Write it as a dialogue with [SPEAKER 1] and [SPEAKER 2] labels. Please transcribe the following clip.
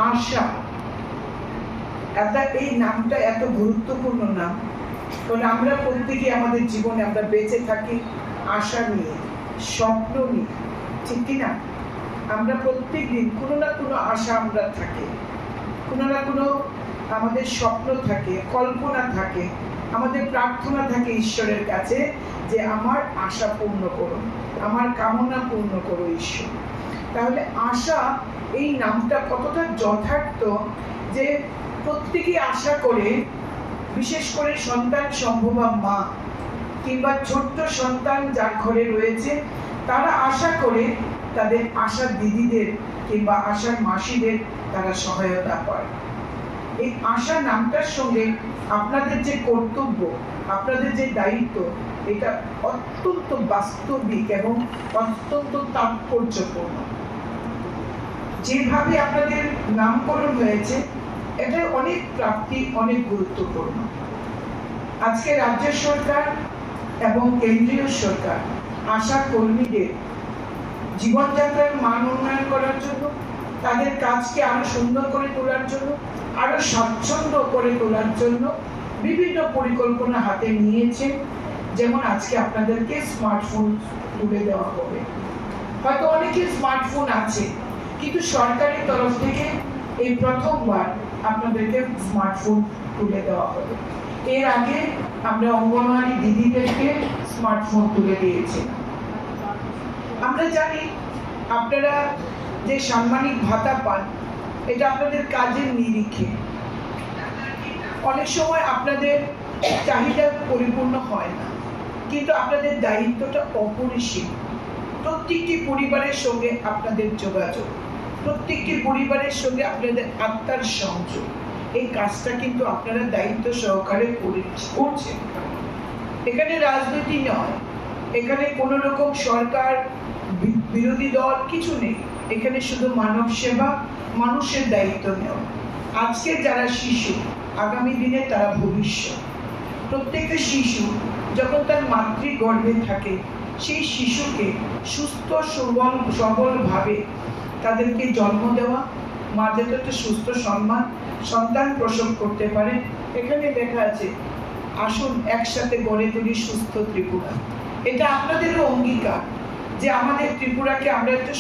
[SPEAKER 1] আশা, এই নামটা এত গুরুত্বপূর্ণ নাম। কারণ আমরা প্রত্যেকে আমাদের জীবনে আমরা বেঁচে থাকি আশা নিয়ে, স্বপ্ন নিয়ে, ঠিক কিনা? আমরা প্রত্যেক দিন কোনো না কোনো আশা আমরা থাকে, কোনো না কোনো আমাদের স্বপ্ন থাকে, কল্পনা থাকে, আমাদের প্রার্থনা থাকে ঈশ্বরের কাছে যে আমার আশা পূর্ণ করো, আমার কামনা পূর্ণ করো ঈশ্বর। তাহলে আশা এই নামটা কতটা যথার্থ যে প্রত্যেকেই আশা করে, বিশেষ করে সন্তান সম্ভবা মা কিংবা ছোট্ট সন্তান যার ঘরে রয়েছে তারা আশা করে তাদের আশার দিদিদের কিংবা আশার মাসিদের তারা সহায়তা করে। এই আশা নামটার সঙ্গে আপনাদের যে কর্তব্য, আপনাদের যে দায়িত্ব, এটা অত্যন্ত বাস্তবিক এবং অত্যন্ত তাৎপর্যপূর্ণ। যেভাবে আপনাদের নামকরণ হয়েছে এটা অনেক প্রাপ্তি, অনেক গুরুত্বপূর্ণ। আজকে রাজ্য সরকার এবং কেন্দ্রীয় সরকার আশা কর্মীদের জীবনযাত্রার মান উন্নয়ন করার জন্য, তাদের কাজকে আরো সুন্দর করে তোলার জন্য, আরো স্বাচ্ছন্দ্য করে তোলার জন্য বিভিন্ন পরিকল্পনা হাতে নিয়েছে। যেমন আজকে আপনাদেরকে স্মার্টফোন তুলে দেওয়া হবে। হয়তো অনেকের স্মার্টফোন আছে, কিন্তু সরকারের তরফ থেকে এই প্রথমবার আপনাদেরকে স্মার্টফোন তুলে দেওয়া হবে। এর আগে আমরা অঙ্গনওয়াড়ি দিদিদেরকে স্মার্টফোন তুলে দিয়েছি। আমরা জানি আপনারা যে সাম্মানিক ভাতা পান এটা আপনাদের কাজের নিরিখে। অনেক সময় আপনাদের চাহিদা পরিপূর্ণ হয় না, কিন্তু আপনাদের দায়িত্বটা অপরিসীম। প্রত্যেকটি পরিবারের সঙ্গে আপনাদের যোগাযোগ, প্রত্যেকটি পরিবারের সঙ্গে আপনাদের আত্মার সংযোগ, এই কাজটা কিন্তু আপনারা দায়িত্ব সহকারে করছেন। এখানে রাজনীতি নয়, এখানে কোনো রকম সরকার বিরোধী দল কিছু নেই। এখানে শুধু মানব সেবা, মানুষের দায়িত্ব নেওয়া। আজকে যারা শিশু, আগামী দিনে তারা ভবিষ্যৎ। প্রত্যেকটা শিশু যখন তার মাতৃগর্ভে থাকে, সেই শিশুকে সুস্থ সবলভাবে তাদেরকে জন্ম দেওয়া, মা যাতে একটা সুস্থ সন্তান প্রসব করতে পারে। এখানে লেখা আছে আসুন একসাথে গড়ে তুলি সুস্থ ত্রিপুরা। এটা আপনাদেরও অঙ্গীকার যে আমাদের ত্রিপুরাকে আমরা একটা